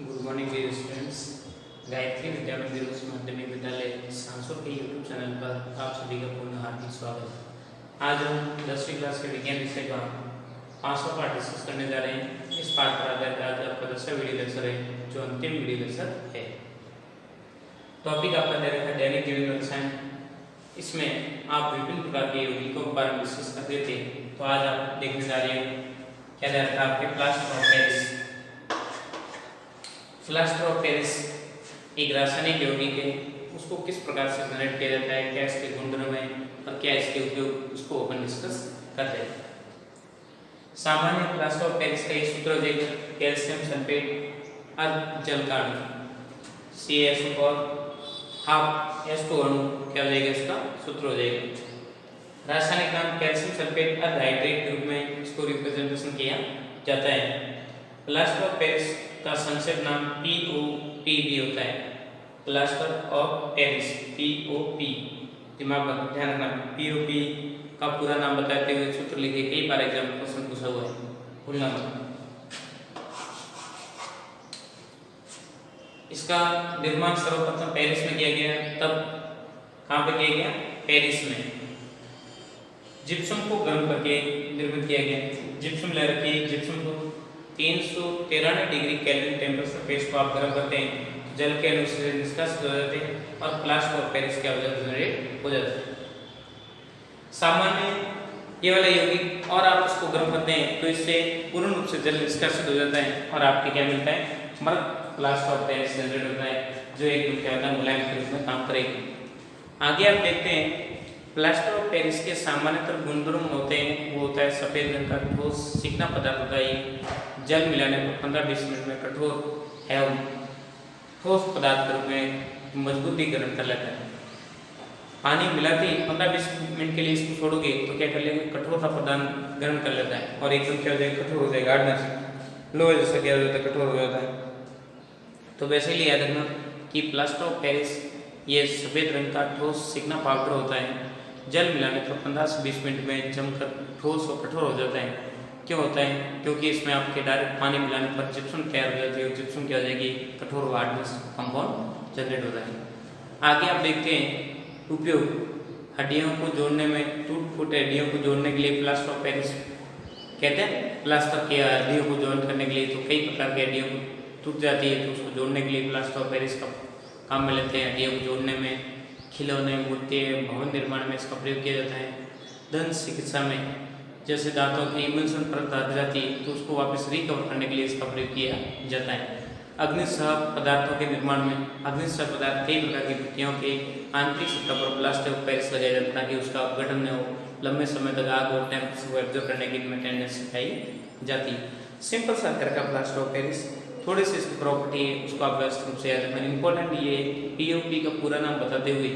Good morning dear students. Gayatri Vidya Mandir उच्च माध्यमिक विद्यालय सांसोर के यूट्यूब चैनल पर आप सभी का पुनः हार्दिक स्वागत। आज हम 10वीं क्लास के विज्ञान विषय का 5वां पाठ डिस्कस करने जा रहे हैं। इस पाठ पर आधारित आज आपका 10वां वीडियो लेक्चर है, जो अंतिम वीडियो लेक्चर है। टॉपिक आपका दे रखा है दैनिक जीवन रसायन। इसमें आप विभिन्न प्रकार के यौगिकों के बारे में डिस्कस कर रहे थे, तो आज आप देखने जा रहे हैं क्या दे रखा है आपके plaster of Paris. Plaster of Paris एक रासायनिक यौगिक है, उसको किस प्रकार से जनरेट किया जाता है, क्या इसके गुणधर्म है और क्या इसके उपयोग, उसको अपन डिस्कस करते हैं। सामान्य प्लास्टर ऑफ पेरिस का एक सूत्र है कैल्शियम सल्फेट अर्ध जल का अणु CaSO और हाफ H2 अणु क्या हो जाएगा, इसका सूत्र हो जाएगा। रासायनिक नाम कैल्शियम सल्फेट अर्ध हाइड्रेट के रूप में इसको रिप्रेजेंटेशन किया जाता है। प्लास्टर ऑफ पेरिस का संक्षिप्त नाम POP भी होता है। प्लास्टर ऑफ पेरिस POP, दिमाग में ध्यान रखना। POP का पूरा नाम बताते हुए सूत्र लिखे, कई बार एग्जाम में क्वेश्चन पूछा हुआ है, भूलना मत। इसका निर्माण सर्वप्रथम पेरिस में किया गया, तब कहाँ पे किया गया, पेरिस में। जिप्सम को गर्म करके निर्मित किया गया। जिप्सम ले रखी, जिप्सम को 393 डिग्री केल्विन टेम्परेचर पेस्ट को आप गर्म करते हैं, जल के अणु से निष्कासित हो जाते हैं और प्लास्टर ऑफ पेरिस क्या हो जाता है, जनरेट हो जाता है। सामान्य ये वाला यौगिक और आप उसको गर्म करते हैं तो इससे पूर्ण रूप से जल निष्कासित हो जाता है और आपके क्या मिलता है, मर्द प्लास्टर ऑफ पेरिस जनरेट होता है, जो एक क्या होता है, मुलायम के रूप में काम करेगी। आगे आप देखते हैं प्लास्टर ऑफ पेरिस के सामान्यतः गुणधर्म होते हैं, वो होता है सफेद रंग का ठोस चिकना पदार्थ होता है। जल मिलाने पर 15-20 मिनट में कठोर एवं ठोस पदार्थ के रूप में मजबूती ग्रहण कर लेता है। पानी मिलाते ही 15-20 मिनट के लिए इसको छोड़ोगे तो क्या कर लेगा, कठोर सा पदार्थ ग्रहण कर लेता है और एकदम क्या हो जाएगा, कठोर हो जाएगा, हार्डनेस लोहे जैसा क्या हो जाता है, कठोर हो जाता है। तो वैसे ही याद रखना कि प्लास्टर ऑफ पेरिस ये सफेद रंग का ठोस चिकना पाउडर होता है। जल मिलाने पर 15 से 20 मिनट में जमकर ठोस और कठोर हो जाता है। क्यों होता है, क्योंकि इसमें आपके डायरेक्ट पानी मिलाने पर जिप्सम तैयार हो जाती है, जिप्सम क्या हो जाएगी, कठोर हार्डनेस कंपाउंड जनरेट होता है। आगे आप देखते हैं उपयोग हड्डियों को जोड़ने में, टूट फूट हड्डियों को जोड़ने के लिए प्लास्टर ऑफ पेरिस कहते हैं। प्लास्टर की हड्डियों को जॉइन करने के लिए तो कई प्रकार की हड्डियों टूट जाती है, तो उसको जोड़ने के लिए प्लास्टर ऑफ पेरिस का काम में लेते हैं। हड्डियों को जोड़ने में, खिलौने, मूर्ति, भवन निर्माण में इसका प्रयोग किया जाता है। दंत चिकित्सा में, जैसे दांतों की इमल्सन परत हट जाती है तो उसको वापस रिकवर करने के लिए इसका प्रयोग किया जाता है। अग्निसह पदार्थों के निर्माण में, अग्निसह पदार्थ कई प्रकार की भट्टियों के आंतरिक सतह पर प्लास्टर ऑफ पेरिस लगाया जाता है ताकि उसका अपघटन न हो, लंबे समय तक आग और टेम्परेचर को एब्जॉर्ब करने की इनमें टेंडेंसी पाई जाती है। सिंपल सा आकार का प्लास्टर ऑफ पेरिस, थोड़ी सी इसकी प्रॉपर्टी है, उसको आप व्यवस्थित रूप से याद रखना। इंपॉर्टेंट ये POP का पूरा नाम बताते हुए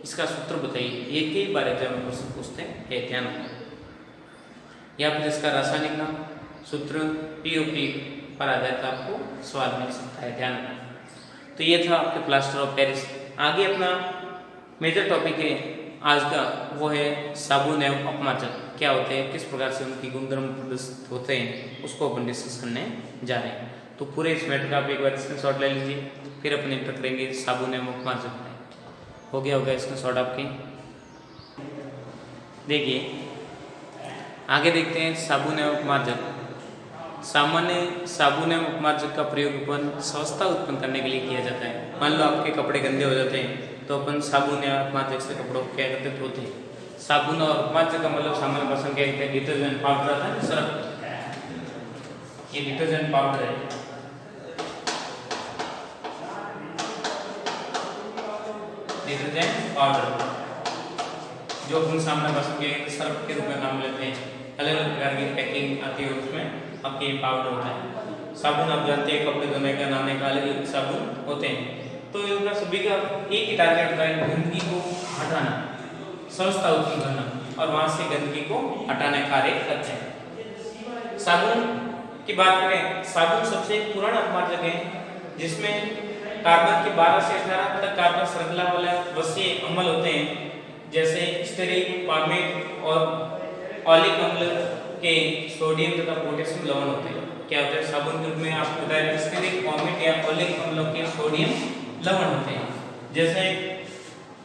इसका सूत्र बताइए, ये कई बार एग्जाम में क्वेश्चन पूछते हैं, ध्यान रखना। या फिर इसका रासायनिक नाम, सूत्र, POP पर आधारित आपको सवाल मिल सकता है, ध्यान रखना। तो ये था आपके प्लास्टर ऑफ पेरिस। आगे अपना मेजर टॉपिक है आज का, वो है साबुन एवं अपमार्जक क्या होते हैं, किस प्रकार से उनकी गुणधर्म प्रदर्शित होते हैं, उसको अपन डिस्कस करने जा रहे हैं। तो पूरे इस मैटर का आप एक बार स्क्रीनशॉट ले लीजिए, फिर अपन इंटर करेंगे साबुन एवं अपमार्जक में। हो गया होगा स्क्रीनशॉट आपके, देखिए आगे देखते हैं साबुन एवं अपमार्जक। सामान्य साबुन एवं अपमार्जक का प्रयोग अपन स्वच्छता उत्पन्न करने के लिए किया जाता है। मान लो आपके कपड़े गंदे हो जाते हैं तो अपन साबुन या अपमार्जक से कपड़ों को क्या करते, धोते हैं। साबुन और अपमार्जक का मतलब सामान्य भाषा क्या कहते हैं, डिटर्जेंट पाउडर आता है ना सर, ये डिटर्जेंट पाउडर है। डिटर्जेंट पाउडर जो अपन सामान्य भाषा के सर्फ के रूप में नाम लेते हैं। अलग अलग प्रकार की पैकिंग आती है, उसमें आपके पाउडर होता है। साबुन आप जानते हैं, कपड़े धोने का, नहाने का अलग अलग साबुन होते हैं। तो इनका सभी का एक ही टारगेट होता है, गंदगी को हटाना, स्वच्छता उत्पन्न करना और वहां से गंदगी को हटाने का कार्य करते हैं। साबुन की बात करें, साबुन सबसे पुराना अपमार्जक है जिसमें कार्बन के 12 से 18 तक कार्बन श्रृंखला वाले वसीय अम्ल होते हैं, जैसे स्टेरिक, पार्मेट और ऑलिक अम्ल के सोडियम तथा पोटेशियम लवण होते हैं। क्या होता है, साबुन के रूप में आपको बताया स्टेरिक वॉमिट या ओलिक अम्लों के सोडियम लवण होते हैं। जैसे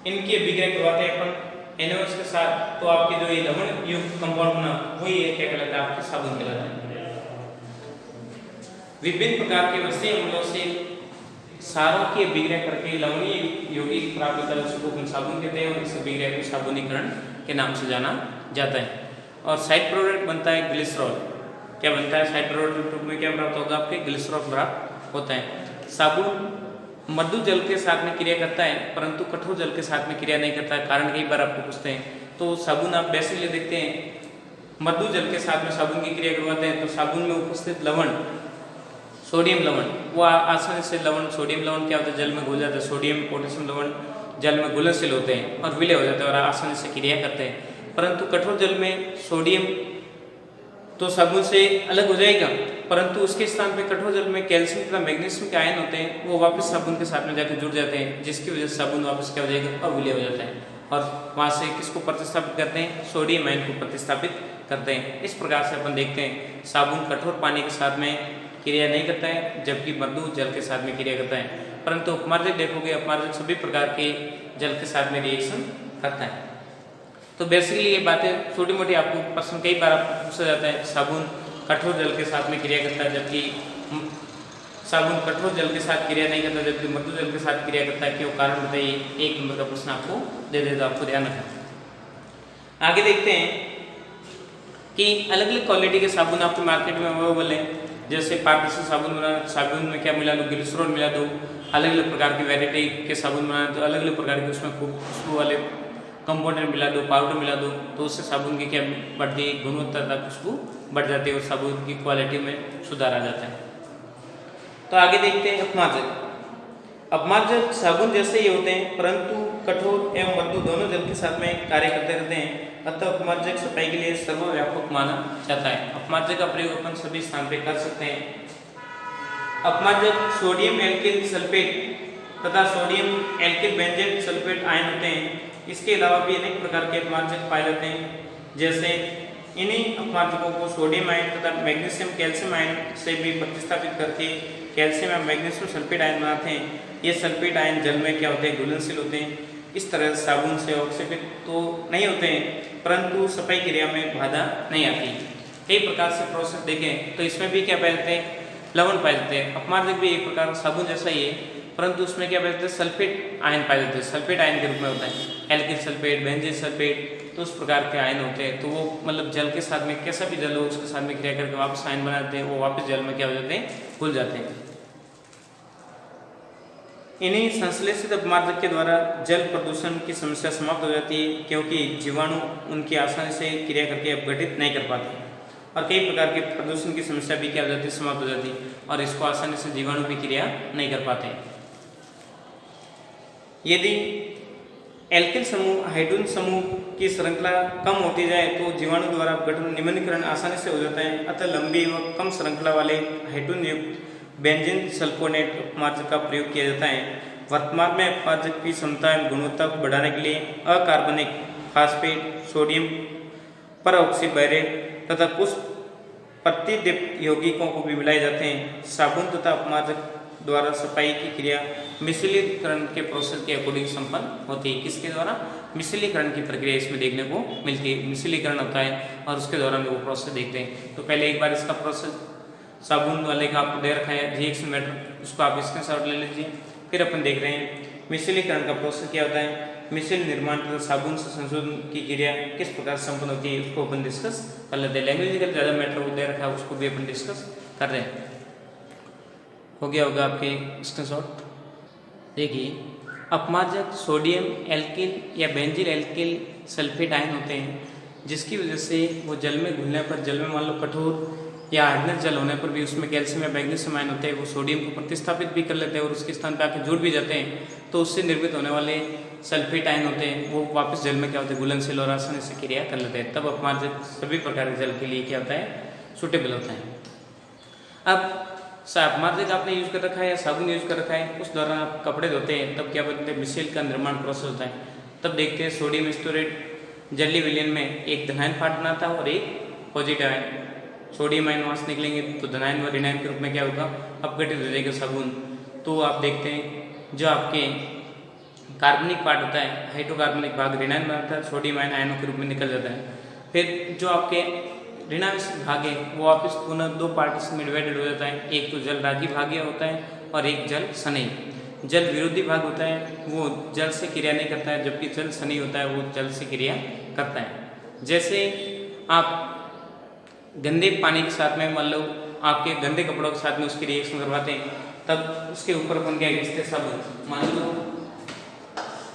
इनकी अभिक्रिया करवाते हैं अपन NaOH के साथ, तो आपके जो ये लवण युक्त कंपाउंड बना वही ये क्या कहलाता है, आपके साबुन कहलाता है। विभिन्न प्रकार के वसीय अम्लों से सारों की अभिक्रिया करके लवणीय यौगिक प्राप्त होता है, उसको अपन साबुन कहते हैं और इस अभिक्रिया को साबुनीकरण के नाम से जाना जाता है। और साइड प्रोडक्ट बनता है ग्लिसरॉल। क्या बनता है, साइड प्रोडक्ट के रूप में क्या प्राप्त होगा, आपके ग्लिसरॉल प्राप्त होता है। साबुन मृदु जल के साथ में क्रिया करता है परंतु कठोर जल के साथ में क्रिया नहीं करता है। कारण कई बार आपको पूछते हैं, तो साबुन आप बेसिकली देखते हैं मृदु जल के साथ में साबुन की क्रिया करवाते हैं, तो साबुन में उपस्थित लवण सोडियम लवण वो आसानी से लवण सोडियम लवण क्या होता है, जल में घुल जाता है। सोडियम पोटेशियम लवण जल में घुलनशील होते हैं और विलय हो जाते हैं और आसानी से क्रिया करते हैं। परंतु कठोर जल में सोडियम तो साबुन से अलग हो जाएगा, परंतु उसके स्थान पे कठोर जल में कैल्शियम तथा मैग्नीशियम के आयन होते हैं, वो वापस साबुन के साथ में जाकर जुड़ जाते हैं, जिसकी वजह से साबुन वापस क्या हो जाएगा, अविलय हो जाता है और वहाँ से किसको प्रतिस्थापित करते हैं, सोडियम आयन को प्रतिस्थापित करते हैं। इस प्रकार से अपन देखते हैं साबुन कठोर पानी के साथ में क्रिया नहीं करता है, जबकि मृदु जल के साथ में क्रिया करता है। परंतु अपमार्जक देखोगे, अपमार्जक सभी प्रकार के जल के साथ में रिएक्शन करता है। तो बेसिकली ये बातें छोटी मोटी आपको प्रश्न कई बार आपको पूछा जाता है, साबुन कठोर जल के साथ में क्रिया करता है, जबकि साबुन कठोर जल के साथ क्रिया नहीं करता, जबकि मृदु जल के साथ क्रिया करता है। क्यों, कारण बताइए। 1 नंबर का प्रश्न आपको दे देता, आपको ध्यान रखना। आगे देखते हैं कि अलग अलग क्वालिटी के साबुन आपके मार्केट में अवेलेबल है। जैसे पारदर्शी साबुन बना, साबुन में क्या मिला दो, ग्लिसरॉल मिला दो। अलग अलग प्रकार की वैरायटी के साबुन बनाए तो अलग अलग प्रकार के उसमें खूब खुशबू वाले कंपाउंडर मिला दो, पाउडर मिला दो, तो उससे साबुन की क्या बढ़ती है, गुणवत्ता तथा खुशबू बढ़ जाती है और साबुन की क्वालिटी में सुधार आ जाता है। तो आगे देखते हैं अपमार्जक। अपमार्जक साबुन जैसे ही होते हैं परंतु कठोर एवं मृदु दोनों जल के साथ में कार्य करते रहते हैं, अतः अपमार्जक सफाई के लिए सर्वव्यापक माना जाता है। अपमार्जक का प्रयोग अपन सभी स्थान पर कर सकते हैं। अपमार्जक सोडियम एल्किल सल्फेट तथा सोडियम एल्किल बेंजेट सल्फेट आयन होते हैं। इसके अलावा भी अनेक प्रकार के अपमार्जक पाए जाते हैं। जैसे इन्हीं अपमार्जकों को सोडियम आयन तथा मैग्नीशियम कैल्शियम आयन से भी प्रतिस्थापित करके कैल्शियम या मैग्नीशियम सल्फेट आयन बनाते हैं। ये सल्फेट आयन जल में क्या होते हैं, घुलनशील होते हैं। इस तरह साबुन से ऑक्सीकृत तो नहीं होते हैं, परंतु सफाई क्रिया में बाधा नहीं आती। कई प्रकार से प्रोसेस देखें तो इसमें भी क्या पाए जाते हैं, लवण पाए जाते हैं। अपमार्जक भी एक प्रकार साबुन जैसा ही है, परंतु उसमें क्या पाए जाते हैं, सल्फेट आयन पाए जाते हैं। सल्फेट आयन के रूप में होता है, एल्किल सल्फेट, बेंजीन सल्फेट, तो उस प्रकार के आयन होते हैं। तो वो मतलब जल के साथ में कैसा भी जल हो उसके साथ में क्रिया करके वापस आयन बनाते हैं, वो वापस जल में क्या हो जाते हैं, घुल जाते हैं। इन्हीं संश्लेषित अपमार्जक के द्वारा जल प्रदूषण की समस्या समाप्त हो जाती है, क्योंकि जीवाणु उनकी आसानी से क्रिया करके अपघटित नहीं कर पाते और कई प्रकार के प्रदूषण की समस्या भी क्या हो जाती है, समाप्त हो जाती है और इसको आसानी से जीवाणु भी क्रिया नहीं कर पाते। यदि एल्किल समूह हाइड्रोजन समूह की श्रृंखला कम होती जाए तो जीवाणु द्वारा अपघटन निम्नीकरण आसानी से हो जाता है। अतः लंबी व कम श्रृंखला वाले हाइड्रोजन युक्त बेंजीन सल्फोनेट अपमार्जक का प्रयोग किया जाता है। वर्तमान में अपमार्जक की क्षमता एवं गुणवत्ता को बढ़ाने के लिए अकार्बनिक फास्फेट, सोडियम परऑक्सीबैरेट तथा कुछ प्रतिदीप्त यौगिकों को भी मिलाए जाते हैं। साबुन तथा अपमार्जक द्वारा सफाई की क्रिया मिश्रीकरण के प्रोसेस के अकॉर्डिंग संपन्न होती है। किसके द्वारा, मिश्रीकरण की प्रक्रिया इसमें देखने को मिलती है। मिश्रीकरण होता है और उसके दौरान वो प्रोसेस देखते हैं। तो पहले एक बार इसका प्रोसेस साबुन वाले का आपको दे रखा है रिएक्शन मैटर, उसको आप स्क्रीनशॉट ले लीजिए। फिर अपन देख रहे हैं मिश्रीकरण का प्रोसेस क्या होता है, मिश्रण निर्माण तथा साबुन से संशोधन की क्रिया किस प्रकार से संपन्न होती है, उसको अपन डिस्कस कर लेते हैं। लैंग्वेज का ज़्यादा मैटर वो दे रखा है, उसको भी अपन डिस्कस कर रहे हैं। हो गया होगा आपके स्क्रीनशॉट। देखिए, अपमार्जक सोडियम एल्किल या बेंजील एल्किल सल्फेट आयन होते हैं, जिसकी वजह से वो जल में घुलने पर, जल में मान लो कठोर या आर्द्र जल होने पर भी उसमें कैल्शियम या मैग्नीशियम आयन होते हैं, वो सोडियम को प्रतिस्थापित भी कर लेते हैं और उसके स्थान पर आके जुड़ भी जाते हैं। तो उससे निर्मित होने वाले सल्फेट आयन होते हैं वो वापस जल में क्या होते हैं, घुलनशील और आसानी से क्रिया कर लेते हैं। तब अपमार्जक सभी प्रकार के जल के लिए क्या होता है, सुटेबल होता है। अब अपमार्जक आपने यूज कर रखा है या साबुन यूज कर रखा है, उस दौरान आप कपड़े धोते हैं, तब क्या बोलते हैं, मिश्रण का निर्माण प्रोसेस होता है। तब देखते हैं सोडियम स्टोरेट जलीय विलयन में एक धनायन पार्ट बनाता है और एक पॉजिटिव आयन। सोडियम आयन वहाँ से निकलेंगे तो धनायन व ऋणायन के रूप में क्या होगा, अपघटित हो जाएगा साबुन। तो आप देखते हैं जो आपके कार्बनिक पार्ट होता है, हाइड्रोकार्बनिक भाग ऋणायन बनाता है, सोडियम आयन आयनों के रूप में निकल जाता है। फिर जो आपके ऋणांश भाग है वो वापस पुनः दो पार्ट में डिवाइडेड हो जाता है, एक तो जल रागी भाग होता है और एक जल सनई। जल विरोधी भाग होता है वो जल से क्रिया नहीं करता है, जबकि जल सनई होता है वो जल से क्रिया करता है। जैसे आप गंदे पानी के साथ में मान लो आपके गंदे कपड़ों के साथ में उसकी रिएक्शन करवाते हैं, तब उसके ऊपर अपन क्या घिसते सब, मान लो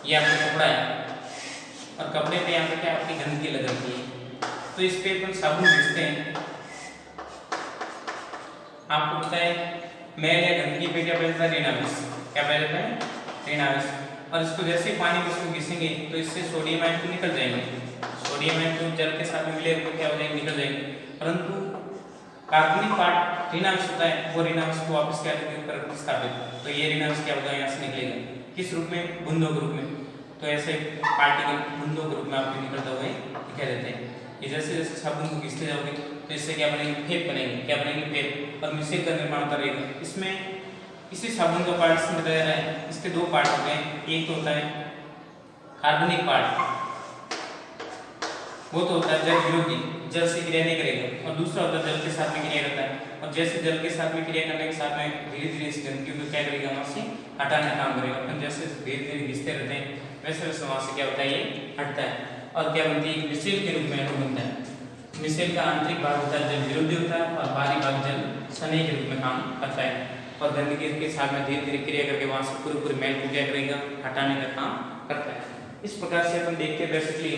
ये आपका कपड़ा है और कपड़े पे यहाँ पे क्या आपकी गंदगी लग रही है, तो इस पे अपन साबुन घिसते हैं। आपको पता है मैल या गंदगी पे क्या बचता है, ऋणांश। क्या पाया जाता है, ऋणांश। और इसको जैसे पानी में इसको घिसेंगे तो इससे सोडियम आयन तो निकल जाएंगे, सोडियम आयन तो जल के साथ में मिले तो क्या हो जाएंगे, निकल जाएंगे। परंतु कार्बनिक पार्ट ऋणांश होता है, वो ऋणांश को वापस क्या कर स्थापित, तो ये ऋणांश क्या होगा, यहाँ से निकलेगा किस रूप में, बूंदों के रूप में। तो ऐसे पार्टिकल बूंदों के रूप में आपको निकलते हुए दिखाई देते हैं। ये जैसे जैसे साबुन को घिसते जाओगे तो इससे क्या बनेंगे, फेप बनेंगे। क्या बनेंगे, फेप। और मिश्रण का निर्माण होता रहेगा। इसमें इसी साबुन का पार्ट इसमें बताया रहा है, इसके दो पार्ट होते हैं, एक तो होता है कार्बनिक पार्ट, वो तो होता है जल विरोधी, जल से क्रिया नहीं करेगा, और दूसरा होता है जल के साथ में क्रिया करता है। और जैसे जल के साथ में क्रिया करने के साथ में धीरे धीरे इस गंदगी को क्या करेगा, वहां से हटाने का काम करेगा। अपन जैसे धीरे धीरे घिसते रहते हैं वैसे वैसे वहां से क्या होता है, ये हटता है और क्या बनती है, मिश्रण के रूप में बनता है। मिश्रण का आंतरिक भाग होता है जल विरोधी होता है और बाहरी भाग जल सनई के रूप में काम करता है। और गंदगी के साथ में धीरे धीरे क्रिया करके वहां से पूरे मैल को क्या करेगा, हटाने का काम करता है। इस प्रकार से अपन देखते हैं बेसिकली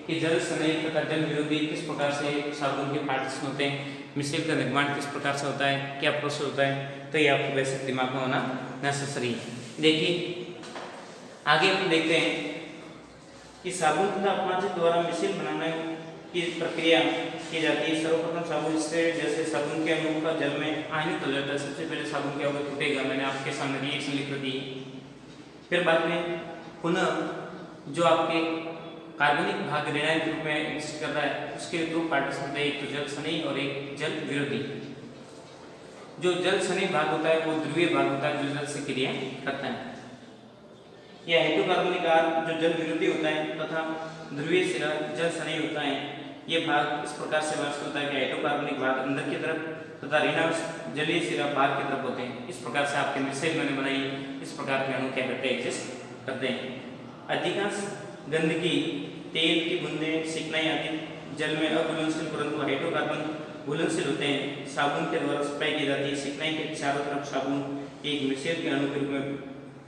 कि जल सनई तथा जल विरोधी किस प्रकार से साबुन के पार्टिशन होते हैं, मिश्रण का निर्माण किस प्रकार से होता है, क्या प्रोसेस होता है, तो ये आपको बेसिक दिमाग में होना नेसेसरी है। देखिए आगे हम देखते हैं कि साबुन तथा अपमार्जक द्वारा मिश्रण बनाने की प्रक्रिया की जाती है। सर्वप्रथम साबुन से जैसे साबुन के अणु का जल में आयनित हो जाता है। सबसे पहले साबुन क्या होगा, टूटेगा, मैंने आपके सामने रिएक्शन लिख दी। फिर बाद में पुनः जो आपके कार्बनिक भाग ऋणायन के रूप में एग्जिस्ट कर रहा है उसके दो पार्टिशन होते हैं, एक तो जल सनई और एक जल विरोधी। जो जल सनई भाग होता है वो ध्रुवीय भाग होता है जो जल से क्रिया करता है। यह हाइड्रोकार्बनिक जो जल विरोधी होता है तथा ध्रुवीय सिरा जल सनई होता है। ये भाग इस प्रकार से वर्ष होता है कि हाइड्रोकार्बनिक भाग अंदर की तरफ तथा ऋणांश जलीय सिरा बाहर की तरफ होते हैं। इस प्रकार से आपके मिसाइल मैंने बनाई, इस प्रकार के अणु क्या करते हैं, एग्जिस्ट करते हैं। अधिकांश गंदगी, तेल की बूंदें, चिकनाई आदि जल में अघुलनशील परंतु हाइड्रोकार्बन घुलनशील होते हैं। साबुन के द्वारा सप्लाई की जाती है। चिकनाई के चारों तरफ साबुन एक मिश्रण के अणु के रूप में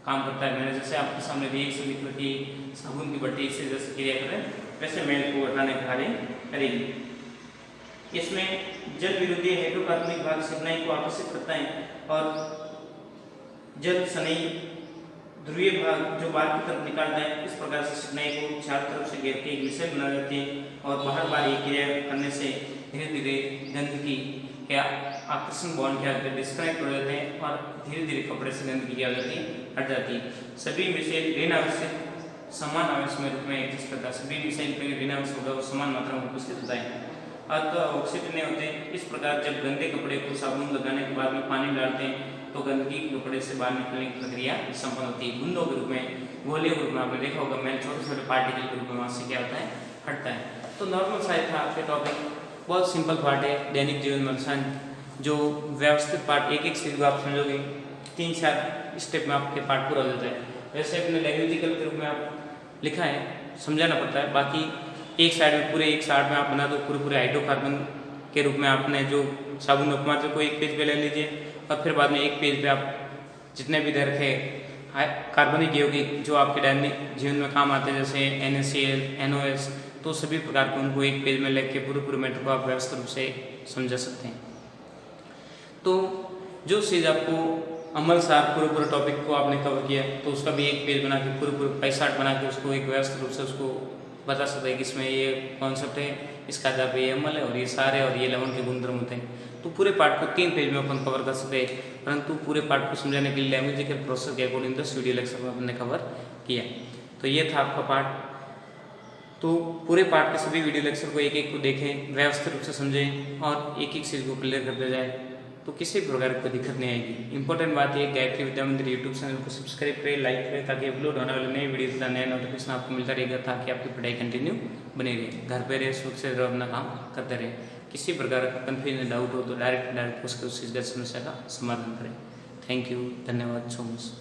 काम करता है। मैंने जैसे आपके सामने रिएक्शन लिख रखी, साबुन की बट्टी से जैसे क्रिया करें वैसे मैल को हटाने का कार्य करेगी। इसमें जल विरोधी हाइड्रोकार्बनिक भाग चिकनाई को आकर्षित करता है और जल सनई ध्रुवीय भाग जो बाहर की तरफ निकालता है। इस प्रकार से चिकनाई को चारों तरफ से घेर के एक मिश्रण बना देते हैं और बाहर बाहर ये क्रिया करने से धीरे धीरे गंदगी क्या आकर्षण बॉन्ड क्या होते हैं, डिस्कनेक्ट हो जाते हैं और धीरे धीरे कपड़े से गंदगी क्या हो जाती है, हट जाती है। सभी मिसाइल ऋण आवश्यक समान आवेश में रूप में एग्जिस्ट करता है। सभी मिसाइल पर ऋण आवश्यक होगा वो समान मात्रा में उपस्थित होता है। तो ऑक्सीजन नहीं होते। इस प्रकार जब गंदे कपड़े को साबुन लगाने के बाद में पानी डालते हैं तो गंदगी कपड़े से बाहर निकलने की प्रक्रिया संपन्न होती है। बूंदों के रूप में, गोले के रूप में आपने देखा होगा, मैल छोटे छोटे पार्टिकल के रूप में वहाँ से क्या होता है, हटता है। तो नॉर्मल साइज था आपके टॉपिक, बहुत सिंपल पार्ट है दैनिक जीवन में रसायन। जो व्यवस्थित पार्ट एक एक चीज को आप समझोगे 3-4 स्टेप में आपके पार्ट पूरा हो जाता है। वैसे अपने लैंग्वेजिकल के रूप में आप लिखा है, समझाना पड़ता है। बाकी एक साइड में पूरे एक साइड में आप बना दो पूरे हाइड्रोकार्बन के रूप में आपने जो साबुन अपमार्जक को एक पेज पे ले लीजिए और फिर बाद में एक पेज पे आप जितने भी दर थे कार्बनिक यौगिक जो आपके दैनिक जीवन में काम आते हैं जैसे NaCl, NOS, तो सभी प्रकार के उनको एक पेज में लिख के पूरे मैटर को आप व्यवस्थित रूप से समझा सकते हैं। तो जो चीज़ आपको अमल सार पूरे टॉपिक को आपने कवर किया तो उसका भी एक पेज बना के पूरे 5-7 बना के उसको एक व्यवस्थित रूप से उसको बता सकते हैं कि इसमें ये कॉन्सेप्ट है, इसका आधार पे ये अमल है और ये सारे और ये लवण के गुणधर्म होते हैं। तो पूरे पार्ट को 3 पेज में अपन कवर कर सकते हैं, परंतु पूरे पार्ट को समझाने के लिए लैंग्वेजिकल प्रोसेस के अकॉर्डिंग 10 वीडियो लेक्चर में अपन ने कवर किया। तो ये था आपका पार्ट। तो पूरे पार्ट के सभी वीडियो लेक्चर को एक एक को देखें, व्यवस्थित रूप से समझें और एक एक चीज़ को क्लियर करते जाए, तो किसी प्रकार की कोई दिक्कत नहीं आएगी। इंपॉर्टेंट बात यह गायत्री विद्या मंदिर यूट्यूब चैनल को सब्सक्राइब करें, लाइक करें, ताकि अपलोड होने वाले नए वीडियोज़ का नया नोटिफिकेशन आपको मिलता रहेगा, ताकि आपकी पढ़ाई कंटिन्यू बनी रहे। घर पे रहे, सुख से रहो, अपना काम करते रहे। किसी प्रकार का कन्फ्यूजन डाउट हो तो डायरेक्ट उसकी उस चीज़ का समस्या का समाधान करें। थैंक यू, धन्यवाद सो मच।